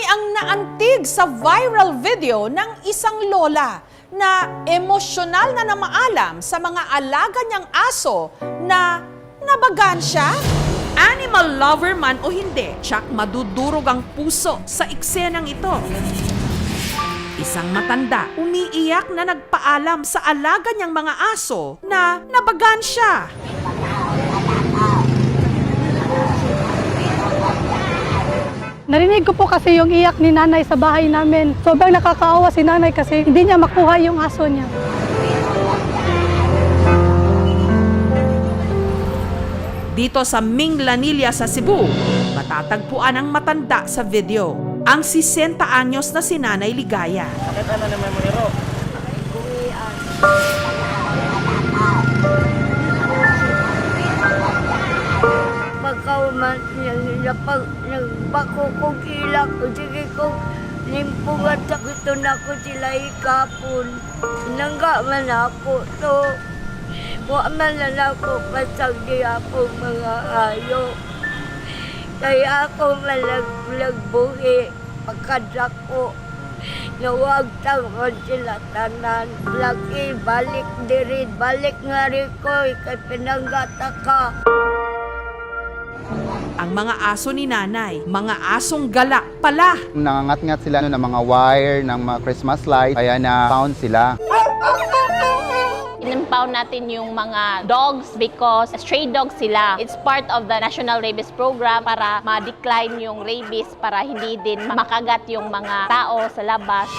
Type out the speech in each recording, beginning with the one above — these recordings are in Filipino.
ang naantig sa viral video ng isang lola na emosyonal na namaalam sa mga alaga niyang aso na nabagan siya. Animal lover man o hindi, tsak madudurog ang puso sa eksenang ito. Isang matanda, umiiyak na nagpaalam sa alaga niyang mga aso na nabagan siya. Narinig ko po kasi yung iyak ni nanay sa bahay namin. Sobrang nakakaawa si nanay kasi hindi niya makuha yung aso niya. Dito sa Minglanilla sa Cebu, matatagpuan ang matanda sa video. Ang 60 anyos na si Nanay Ligaya. Bakit ano naman mo niro? Pagkauman niya, nagbako kong ilak ko, sige kong limpungan sa gusto na ko sila ikapon. Nangga man ako to. Wa man lang ako pasag di ako mga ayo. Kaya ako malagbuhi pagkadako. Nawag tangon sila tanan. Lagi balik diri, balik nga rin ko, kay pinanggata ka. Ang mga aso ni Nanay, mga asong gala pala. Nangangat-ngat sila ng mga wire, ng mga Christmas lights, kaya na-found sila. In-impound natin yung mga dogs because stray dogs sila. It's part of the National Rabies Program para ma-decline yung rabies para hindi din makagat yung mga tao sa labas.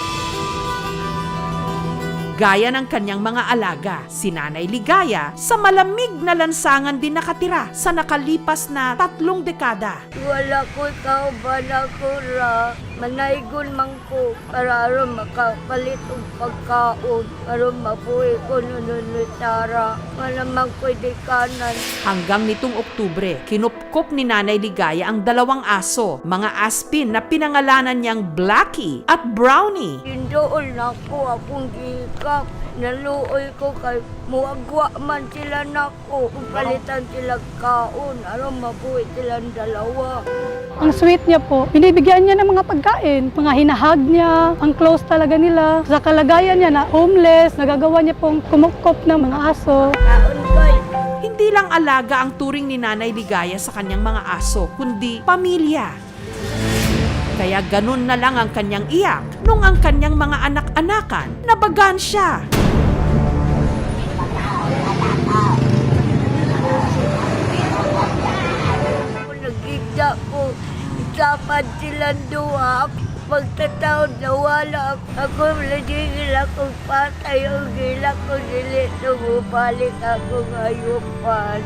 Gaya ng kanyang mga alaga, si Nanay Ligaya sa malamig na lansangan din nakatira sa nakalipas na 3 dekada. Wala ko kauban ako ra. Manaygon man ko para aron makapalit og pagkaon. Aron mabuhi ko nununutara. Malamang pwede kanan. Hanggang nitong Oktubre, kinupkop ni Nanay Ligaya ang 2 aso, mga aspin na pinangalanan niyang Blackie at Brownie. Indool na ko akong gikap. Naluoy ko kay muagwa man sila nako. Kung palitan sila kaon, aron mabuhi silang 2. Ang sweet niya po, binibigyan niya ng mga pagkain, mga hinahag niya, ang close talaga nila. Sa kalagayan niya na homeless, nagagawa niya pong kumukop ng mga aso. Kaon koy. Hindi lang alaga ang turing ni Nanay Ligaya sa kanyang mga aso, kundi pamilya. Kaya ganun na lang ang kanyang iyak nung ang kanyang mga anak-anakan nabagan siya. Nagigda ko, isapan silang 2. Pagkataon na wala ako, nagigil akong patay o gila ko dili balik ako ngayupan.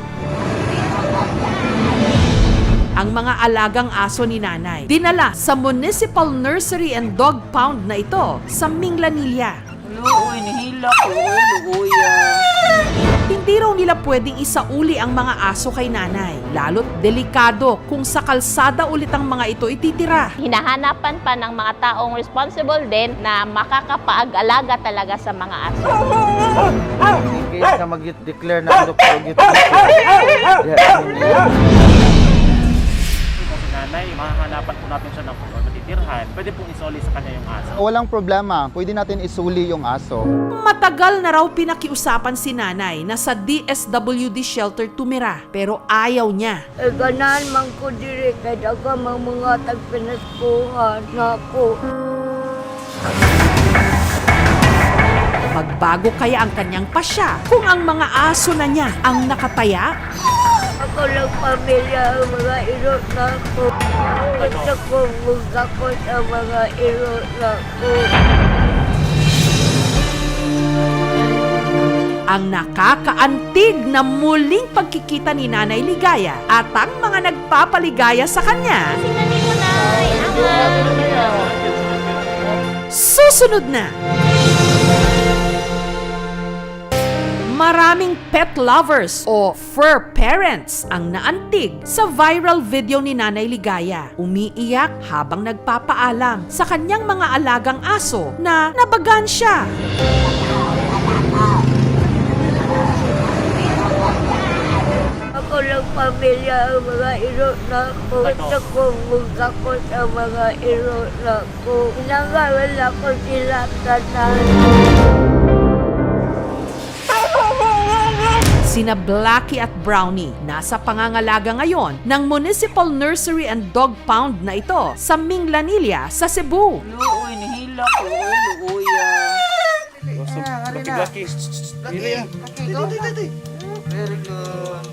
Ang mga alagang aso ni Nanay dinala sa Municipal Nursery and Dog Pound na ito sa Minglanilla. Luoy, nihila ko. Luoy. Hindi raw nila pwedeng isauli ang mga aso kay Nanay, lalo't delikado kung sa kalsada ulit ang mga ito ititira. Hinahanapan pa ng mga taong responsible din na makakapag-alaga talaga sa mga aso. In case na mag-declare na doktor nanay, mahahanapan po natin siya ng matitirhan. Pwede pong isoli sa kanya yung aso. Walang problema, pwede natin isuli yung aso. Matagal na raw pinakiusapan si Nanay na sa DSWD shelter tumira, pero ayaw niya. Ganan man ko diri kay daga mga tagpinaskuhan na ako. Magbago kaya ang kanyang pasya kung ang mga aso na niya ang nakataya? Ako lang pamilya ang mga iro na ako. Gusto ko ko sa mga iro na ako. Ang nakakaantig na muling pagkikita ni Nanay Ligaya at ang mga nagpapaligaya sa kanya. Sinanin mo na! Susunod na! Maraming pet lovers o fur parents ang naantig sa viral video ni Nanay Ligaya. Umiiyak habang nagpapaalam sa kanyang mga alagang aso na nabagan siya. Ako lang pamilya ang mga iro na ko. Gusto ko magkako sa mga iro na ko. Inangawan ako sila tanan. Sina Blackie at Brownie nasa pangangalaga ngayon ng Municipal Nursery and Dog Pound na ito sa Minglanilla sa Cebu. Luoy, nihila ko. Luoy, Laki-laki. Very good.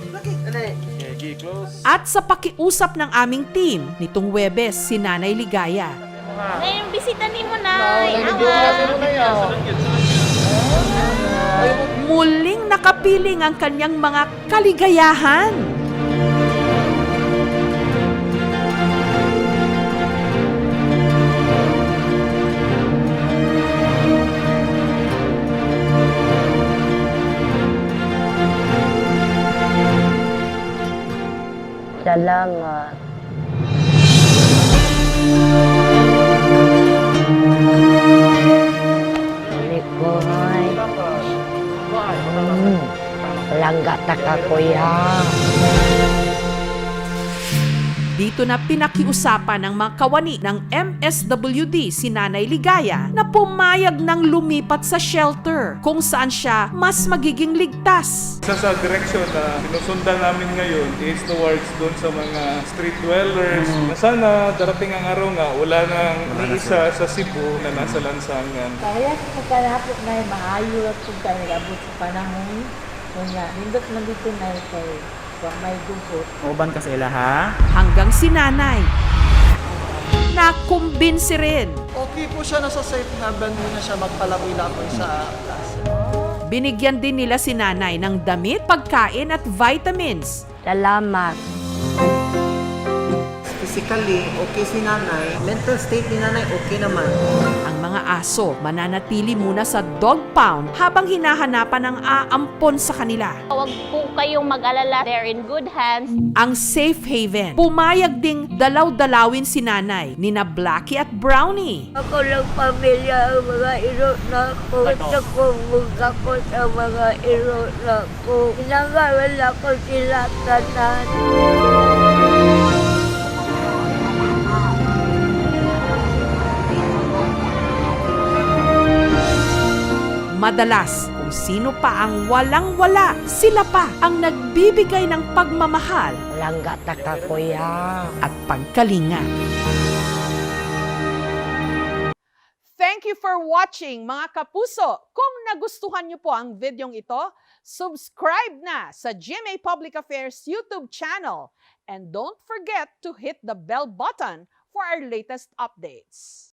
Dali. Okay, close. At sa pakiusap ng aming team nitong Huwebes, si Nanay Ligaya. Ngayon, bisita ni mo na. Muling nakapiling ang kanyang mga kaligayahan. Salamat. Likoy. Langga taka kuya. Dito na pinakiusapan ng mga kawani ng MSWD si Nanay Ligaya na pumayag ng lumipat sa shelter kung saan siya mas magiging ligtas. Isa sa direksyon na sinusundan namin ngayon is towards doon sa mga street dwellers na sana darating ang araw nga wala nang iisa sa Cebu na nasa lansangan. Kaya sa pagkalapot na maayo at kung tayo nagabot sa panahon, kunya, nindot man dito na kay kung may dugot. Uban ka sa ila ha? Hanggang si Nanay nakumbinsi rin. Okay po siya, nasa safe haven muna siya magpalaboy-laboy sa klase. Binigyan din nila si Nanay ng damit, pagkain at vitamins. Salamat. Physically, okay si nanay. Mental state ni nanay, okay naman. Ang mga aso mananatili muna sa dog pound habang hinahanapan ng aampon sa kanila. Huwag po kayong mag-alala. They're in good hands. Ang safe haven, pumayag ding dalaw-dalawin si Nanay, nina Blackie at Brownie. Ako lang pamilya ang mga iro na ko. Gusto ko magkako sa mga iro na ko. Inangawan ako sila tanan. Madalas, kung sino pa ang walang-wala, sila pa ang nagbibigay ng pagmamahal Langga taka kuya. at pagkalinga. Thank you for watching, mga kapuso. Kung nagustuhan niyo po ang videong ito, subscribe na sa GMA Public Affairs YouTube channel. And don't forget to hit the bell button for our latest updates.